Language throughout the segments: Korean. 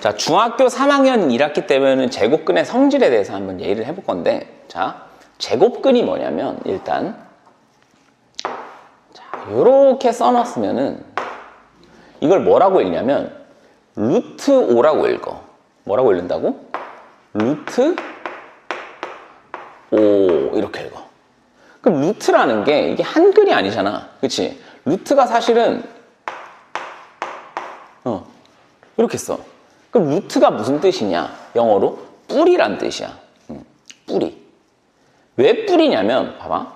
자, 중학교 3학년 1학기 때면은 제곱근의 성질에 대해서 한번 얘기를 해볼 건데, 자, 제곱근이 뭐냐면, 일단, 자, 요렇게 써놨으면은, 이걸 뭐라고 읽냐면, 루트 5라고 읽어. 뭐라고 읽는다고? 루트 5, 이렇게 읽어. 그럼 루트라는 게, 이게 한글이 아니잖아. 그치? 루트가 사실은, 이렇게 써. 그럼 루트가 무슨 뜻이냐? 영어로 뿌리란 뜻이야. 뿌리. 왜 뿌리냐면 봐봐.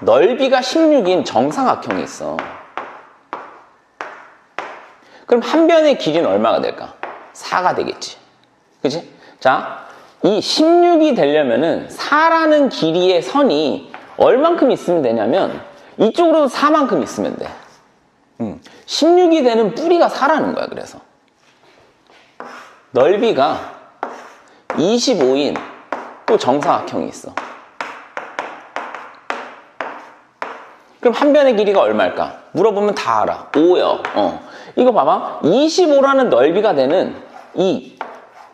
넓이가 16인 정사각형이 있어. 그럼 한 변의 길이는 얼마가 될까? 4가 되겠지. 그치? 자, 이 16이 되려면은 4라는 길이의 선이 얼만큼 있으면 되냐면 이쪽으로도 4만큼 있으면 돼. 16이 되는 뿌리가 4라는 거야. 그래서 넓이가 25인 또 정사각형이 있어. 그럼 한 변의 길이가 얼마일까? 물어보면 다 알아. 5요. 이거 봐봐. 25라는 넓이가 되는 이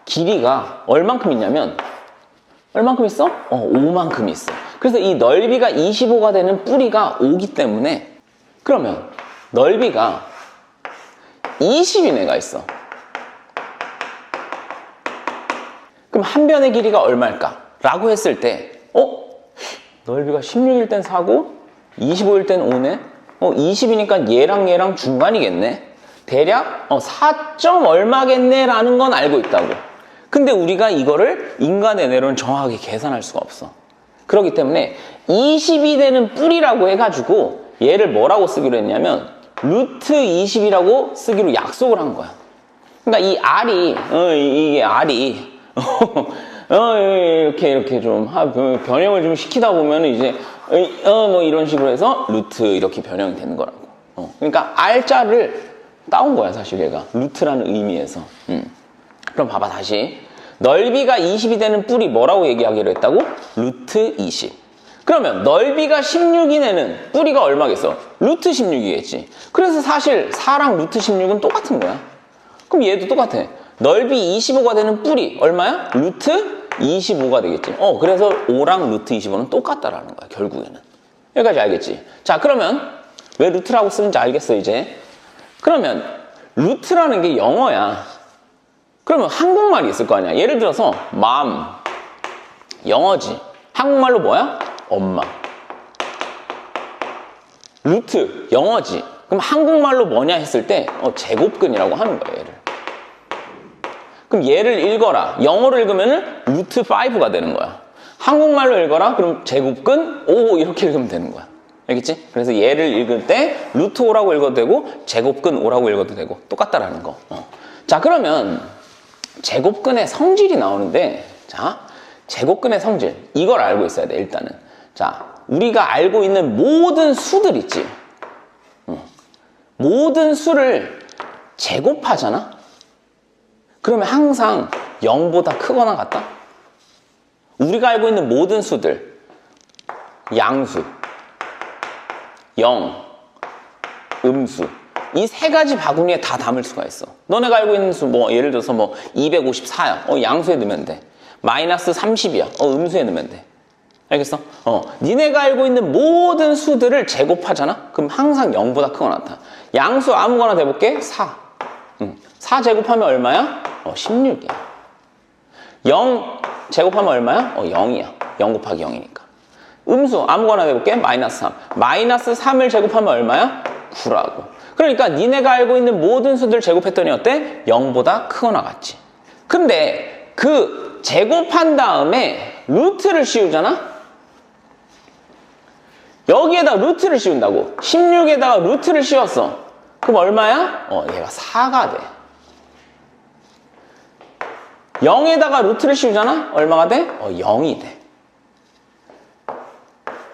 길이가 얼만큼 있냐면 얼만큼 있어? 5만큼 있어. 그래서 이 넓이가 25가 되는 뿌리가 5기 때문에 그러면 넓이가 20인 애가 있어. 그럼 한 변의 길이가 얼마일까? 라고 했을 때 넓이가 16일 땐 4고 25일 땐 5네? 20이니까 얘랑 중간이겠네? 대략 4점 얼마겠네? 라는 건 알고 있다고. 근데 우리가 이거를 인간의 뇌로는 정확하게 계산할 수가 없어. 그렇기 때문에 20이 되는 뿌리라고 해가지고 얘를 뭐라고 쓰기로 했냐면 루트 20이라고 쓰기로 약속을 한 거야. 그러니까 이 R이 이게 R이 이렇게 좀 변형을 좀 시키다 보면 이제 뭐 이런 식으로 해서 루트 이렇게 변형이 되는 거라고. 그러니까 R자를 따온 거야 사실 얘가 루트라는 의미에서. 그럼 봐봐 다시. 넓이가 20이 되는 뿌리 뭐라고 얘기하기로 했다고? 루트 20. 그러면 넓이가 16인 애는 뿌리가 얼마겠어? 루트 16이겠지. 그래서 사실 4랑 루트 16은 똑같은 거야. 그럼 얘도 똑같아. 넓이 25가 되는 뿌리 얼마야? 루트 25가 되겠지. 그래서 5랑 루트 25는 똑같다라는 거야 결국에는. 여기까지 알겠지? 자, 그러면 왜 루트라고 쓰는지 알겠어 이제? 그러면 루트라는 게 영어야. 그러면 한국말이 있을 거 아니야. 예를 들어서 mom, 영어지. 한국말로 뭐야? 엄마. 루트, 영어지. 그럼 한국말로 뭐냐 했을 때 제곱근이라고 하는 거야 얘를. 그럼 얘를 읽어라. 영어로 읽으면은 루트 5가 되는 거야. 한국말로 읽어라. 그럼 제곱근 5 이렇게 읽으면 되는 거야. 알겠지? 그래서 얘를 읽을 때 루트 5라고 읽어도 되고 제곱근 5라고 읽어도 되고 똑같다라는 거. 자, 그러면 제곱근의 성질이 나오는데, 자, 제곱근의 성질 이걸 알고 있어야 돼 일단은. 자, 우리가 알고 있는 모든 수들 있지. 모든 수를 제곱하잖아. 그러면 항상 0보다 크거나 같다. 우리가 알고 있는 모든 수들, 양수, 0, 음수, 이 세 가지 바구니에 다 담을 수가 있어. 너네가 알고 있는 수, 예를 들어서 254야. 양수에 넣으면 돼. 마이너스 30이야. 음수에 넣으면 돼. 알겠어? 니네가 알고 있는 모든 수들을 제곱하잖아? 그럼 항상 0보다 크거나 같아. 양수 아무거나 대볼게. 4. 4 제곱하면 얼마야? 16이야. 0 제곱하면 얼마야? 0이야. 0 곱하기 0이니까. 음수 아무거나 대볼게. 마이너스 3. 마이너스 3을 제곱하면 얼마야? 9라고. 그러니까 니네가 알고 있는 모든 수들 제곱했더니 어때? 0보다 크거나 같지. 근데 그 제곱한 다음에 루트를 씌우잖아? 여기에다 루트를 씌운다고. 16에다가 루트를 씌웠어. 그럼 얼마야? 얘가 4가 돼. 0에다가 루트를 씌우잖아? 얼마가 돼? 0이 돼.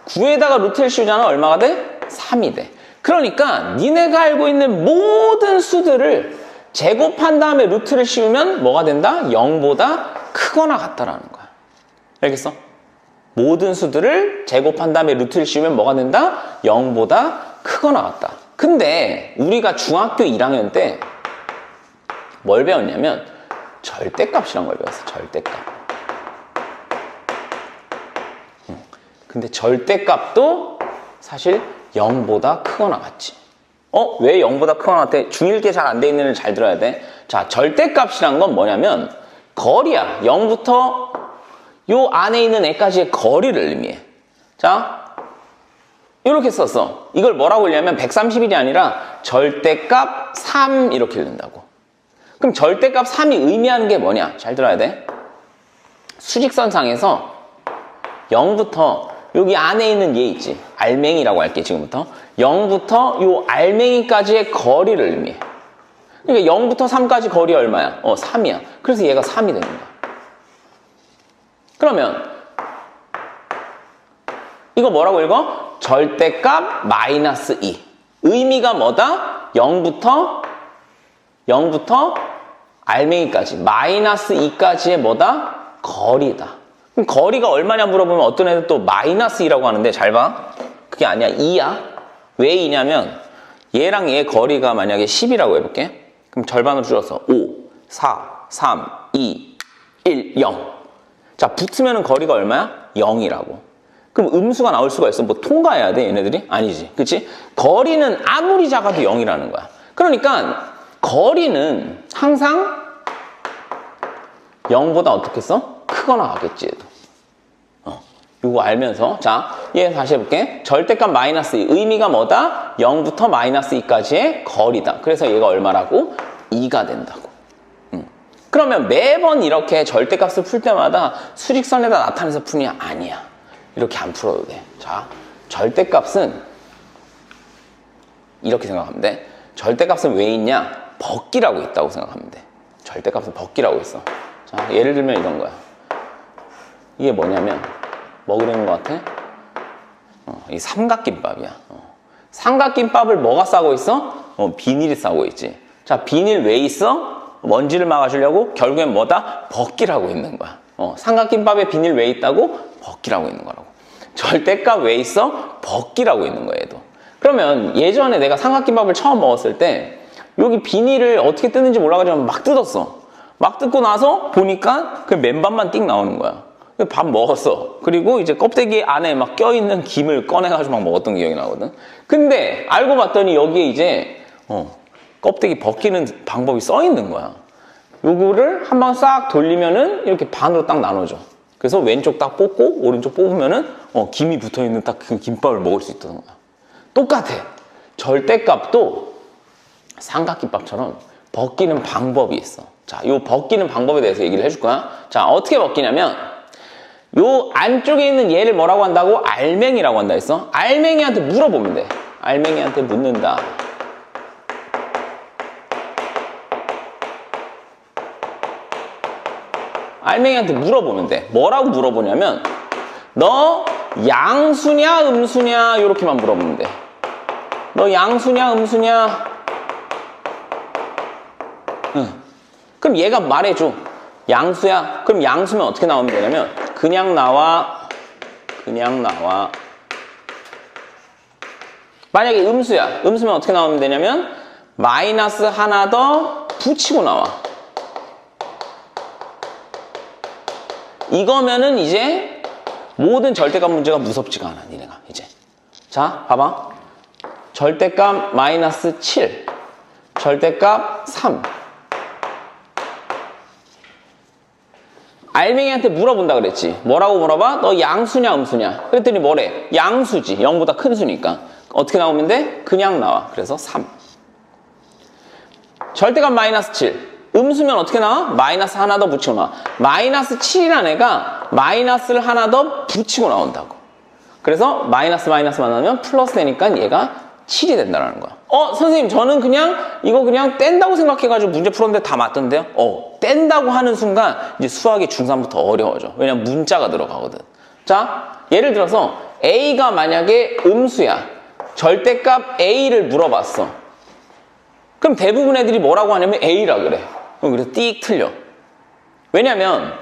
9에다가 루트를 씌우잖아? 얼마가 돼? 3이 돼. 그러니까 니네가 알고 있는 모든 수들을 제곱한 다음에 루트를 씌우면 뭐가 된다? 0보다 크거나 같다라는 거야. 알겠어? 모든 수들을 제곱한 다음에 루트를 씌우면 뭐가 된다? 0보다 크거나 같다. 근데 우리가 중학교 1학년 때 뭘 배웠냐면 절대값이란 걸 배웠어. 절대값. 근데 절대값도 사실 0보다 크거나 같지. 왜 0보다 크거나 같아? 중1계 잘 안 돼 있는 애를 잘 들어야 돼. 자, 절대값이란 건 뭐냐면 거리야. 0부터 요 안에 있는 애까지의 거리를 의미해. 자, 이렇게 썼어. 이걸 뭐라고 읽냐면 130일이 아니라 절대값 3 이렇게 읽는다고. 그럼 절대값 3이 의미하는 게 뭐냐? 잘 들어야 돼. 수직선상에서 0부터 여기 안에 있는 얘 있지. 알맹이라고 할게 지금부터. 0부터 요 알맹이까지의 거리를 의미해. 그러니까 0부터 3까지 거리 얼마야? 3이야. 그래서 얘가 3이 되는 거야. 그러면 이거 뭐라고 읽어? 절대값 마이너스 2. 의미가 뭐다? 0부터 알맹이까지 마이너스 2까지의 뭐다? 거리다. 그럼 거리가 얼마냐 물어보면 어떤 애들 또 마이너스 2라고 하는데 잘 봐. 그게 아니야. 2야. 왜 2냐면 얘랑 얘 거리가 만약에 10이라고 해볼게. 그럼 절반으로 줄여서 5, 4, 3, 2, 1, 0. 자, 붙으면 거리가 얼마야? 0이라고. 그럼 음수가 나올 수가 있어. 뭐 통과해야 돼, 얘네들이? 아니지. 그치? 거리는 아무리 작아도 0이라는 거야. 그러니까 거리는 항상 0보다 어떻게 써? 크거나 같겠지, 얘도. 이거 알면서. 자, 얘 다시 해볼게. 절대값 마이너스 2. 의미가 뭐다? 0부터 마이너스 2까지의 거리다. 그래서 얘가 얼마라고? 2가 된다고. 그러면 매번 이렇게 절대값을 풀 때마다 수직선에다 나타내서 푸냐? 아니야. 이렇게 안 풀어도 돼. 자, 절대값은 이렇게 생각하면 돼. 절대값은 왜 있냐? 벗기라고 있다고 생각하면 돼. 절대값은 벗기라고 있어. 자, 예를 들면 이런 거야. 이게 뭐냐면 뭐 그리는 것 같아? 이 삼각김밥이야. 삼각김밥을 뭐가 싸고 있어? 비닐이 싸고 있지. 자, 비닐 왜 있어? 먼지를 막아주려고? 결국엔 뭐다? 벗기라고 있는 거야. 삼각김밥에 비닐 왜 있다고? 벗기라고 있는 거라고. 절대값 왜 있어? 벗기라고 있는 거야, 얘도. 그러면 예전에 내가 삼각김밥을 처음 먹었을 때 여기 비닐을 어떻게 뜯는지 몰라가지고 막 뜯었어. 막 뜯고 나서 보니까 그 맨밥만 띵 나오는 거야. 밥 먹었어. 그리고 이제 껍데기 안에 막 껴있는 김을 꺼내가지고 막 먹었던 기억이 나거든. 근데 알고 봤더니 여기에 이제 껍데기 벗기는 방법이 써 있는 거야. 요거를 한번 싹 돌리면은 이렇게 반으로 딱 나눠줘. 그래서 왼쪽 딱 뽑고 오른쪽 뽑으면은 김이 붙어있는 딱 그 김밥을 먹을 수 있다는 거야. 똑같아. 절대값도 삼각김밥처럼 벗기는 방법이 있어. 자, 요 벗기는 방법에 대해서 얘기를 해줄 거야. 자, 어떻게 벗기냐면 요 안쪽에 있는 얘를 뭐라고 한다고? 알맹이라고 한다 했어. 알맹이한테 물어보면 돼. 알맹이한테 묻는다. 알맹이한테 물어보면 돼. 뭐라고 물어보냐면 너 양수냐 음수냐 이렇게만 물어보면 돼. 너 양수냐 음수냐? 그럼 얘가 말해줘. 양수야. 그럼 양수면 어떻게 나오면 되냐면 그냥 나와. 만약에 음수야. 음수면 어떻게 나오면 되냐면 마이너스 하나 더 붙이고 나와. 이거면은 이제 모든 절대값 문제가 무섭지가 않아, 니네가 이제. 자, 봐봐. 절대값 마이너스 7, 절대값 3. 알맹이한테 물어본다 그랬지. 뭐라고 물어봐? 너 양수냐 음수냐? 그랬더니 뭐래? 양수지. 0보다 큰 수니까. 어떻게 나오면 돼? 그냥 나와. 그래서 3. 절대값 마이너스 7. 음수면 어떻게 나와? 마이너스 하나 더 붙이고 나와. 마이너스 7이라는 애가 마이너스를 하나 더 붙이고 나온다고. 그래서 마이너스 만나면 플러스 되니까 얘가 7이 된다는 거야. 선생님 저는 그냥 이거 그냥 뗀다고 생각해가지고 문제 풀었는데 다 맞던데요? 뗀다고 하는 순간 이제 수학이 중3부터 어려워져. 왜냐면 문자가 들어가거든. 자, 예를 들어서 A가 만약에 음수야. 절대값 A를 물어봤어. 그럼 대부분 애들이 뭐라고 하냐면 A라 그래. 그래서 띡 틀려. 왜냐면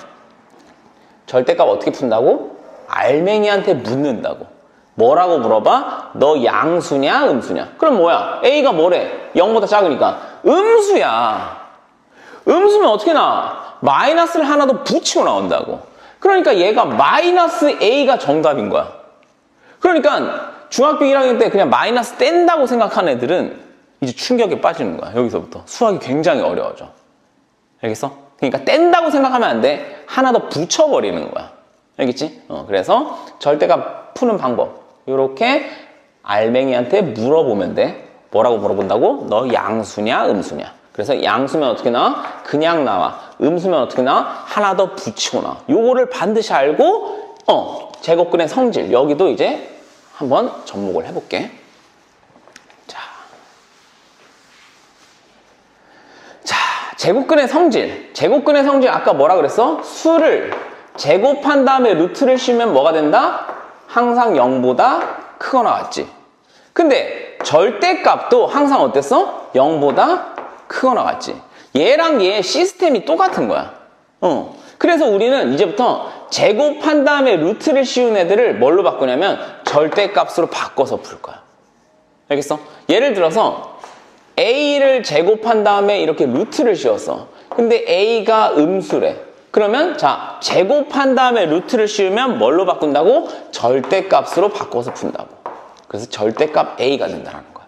절대값 어떻게 푼다고? 알맹이한테 묻는다고. 뭐라고 물어봐? 너 양수냐 음수냐? 그럼 뭐야? A가 뭐래? 0보다 작으니까 음수야. 음수면 어떻게 나와? 마이너스를 하나 더 붙이고 나온다고. 그러니까 얘가 마이너스 A가 정답인 거야. 그러니까 중학교 1학년 때 그냥 마이너스 뗀다고 생각하는 애들은 이제 충격에 빠지는 거야. 여기서부터 수학이 굉장히 어려워져. 알겠어? 그러니까 뗀다고 생각하면 안 돼. 하나 더 붙여버리는 거야. 알겠지? 그래서 절대값 푸는 방법 이렇게 알맹이한테 물어보면 돼. 뭐라고 물어본다고? 너 양수냐 음수냐? 그래서 양수면 어떻게 나와? 그냥 나와. 음수면 어떻게 나와? 하나 더 붙이고 나와. 요거를 반드시 알고 제곱근의 성질 여기도 이제 한번 접목을 해볼게. 자, 제곱근의 성질. 제곱근의 성질 아까 뭐라 그랬어? 수를 제곱한 다음에 루트를 씌우면 뭐가 된다? 항상 0보다 크거나 같지. 근데 절대값도 항상 어땠어? 0보다 크거나 같지. 얘랑 얘 시스템이 똑같은 거야. 그래서 우리는 이제부터 제곱한 다음에 루트를 씌운 애들을 뭘로 바꾸냐면 절대값으로 바꿔서 풀 거야. 알겠어? 예를 들어서 A를 제곱한 다음에 이렇게 루트를 씌웠어. 근데 A가 음수래. 그러면 자, 제곱한 다음에 루트를 씌우면 뭘로 바꾼다고? 절대값으로 바꿔서 푼다고. 그래서 절대값 A가 된다는 거야.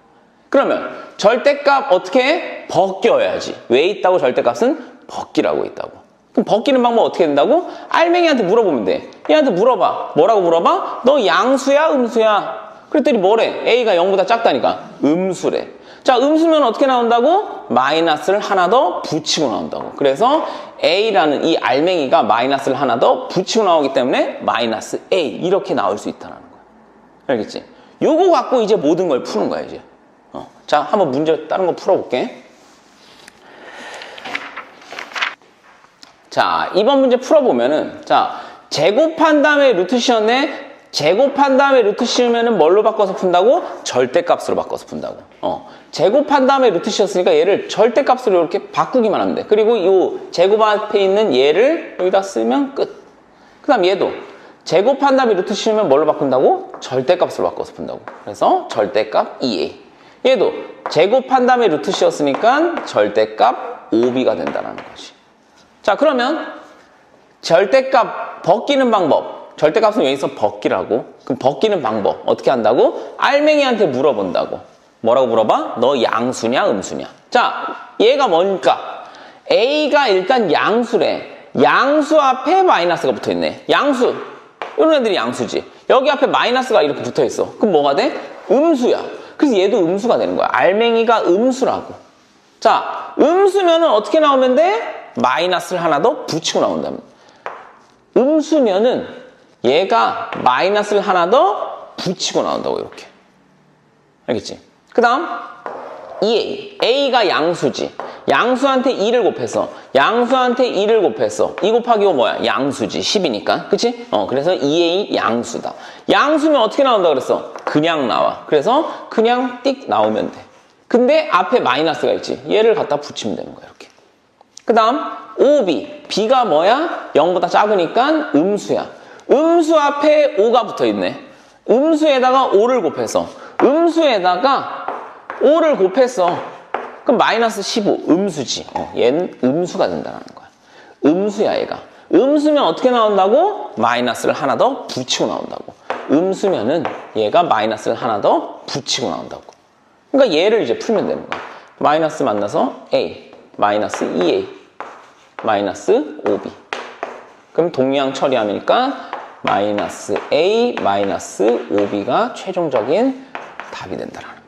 그러면 절대값 어떻게 해? 벗겨야지. 왜 있다고 절대값은? 벗기라고 있다고. 그럼 벗기는 방법 어떻게 된다고? 알맹이한테 물어보면 돼. 얘한테 물어봐. 뭐라고 물어봐? 너 양수야 음수야? 그랬더니 뭐래? A가 0보다 작다니까. 음수래. 자, 음수면 어떻게 나온다고? 마이너스를 하나 더 붙이고 나온다고. 그래서 A라는 이 알맹이가 마이너스를 하나 더 붙이고 나오기 때문에 마이너스 A 이렇게 나올 수 있다는 거야. 알겠지? 요거 갖고 이제 모든 걸 푸는 거야 이제. 자, 한번 문제 다른 거 풀어볼게. 자, 이번 문제 풀어보면은 자, 제곱한 다음에 루트 씌웠네. 제곱한 다음에 루트 씌우면은 뭘로 바꿔서 푼다고? 절대값으로 바꿔서 푼다고. 제곱한 다음에 루트 씌웠으니까 얘를 절대값으로 이렇게 바꾸기만 하면 돼. 그리고 이 제곱 앞에 있는 얘를 여기다 쓰면 끝. 그 다음 얘도 제곱한 다음에 루트 씌우면 뭘로 바꾼다고? 절대값으로 바꿔서 푼다고. 그래서 절대값 2a. 얘도 제곱한 다음에 루트 씌웠으니까 절대값 5b가 된다는 거지. 자, 그러면 절대값 벗기는 방법. 절대값은 여기서 벗기라고. 그럼 벗기는 방법 어떻게 한다고? 알맹이한테 물어본다고. 뭐라고 물어봐? 너 양수냐 음수냐? 자, 얘가 뭘까? A가 일단 양수래. 양수 앞에 마이너스가 붙어있네. 양수. 이런 애들이 양수지. 여기 앞에 마이너스가 이렇게 붙어있어. 그럼 뭐가 돼? 음수야. 그래서 얘도 음수가 되는 거야. 알맹이가 음수라고. 자, 음수면은 어떻게 나오면 돼? 마이너스를 하나 더 붙이고 나온다면. 음수면은 얘가 마이너스를 하나 더 붙이고 나온다고 이렇게. 알겠지? 그 다음 2a. A가 양수지. 양수한테 2를 곱했어. 양수한테 2를 곱했어. 2 곱하기 5 뭐야? 양수지. 10이니까. 그치? 그래서 2a 양수다. 양수면 어떻게 나온다 그랬어? 그냥 나와. 그래서 그냥 띡 나오면 돼. 근데 앞에 마이너스가 있지. 얘를 갖다 붙이면 되는 거야. 이렇게. 그 다음 5b. b가 뭐야? 0보다 작으니까 음수야. 음수 앞에 5가 붙어있네. 음수에다가 5를 곱해서 음수에다가 5를 곱했어. 그럼 마이너스 15 음수지. 얘는 음수가 된다는 거야. 음수야 얘가. 음수면 어떻게 나온다고? 마이너스를 하나 더 붙이고 나온다고. 음수면은 얘가 마이너스를 하나 더 붙이고 나온다고. 그러니까 얘를 이제 풀면 되는 거야. 마이너스 만나서 a 마이너스 2a 마이너스 5b. 그럼 동량 처리하니까 마이너스 a 마이너스 5b가 최종적인 답이 된다라는 거야.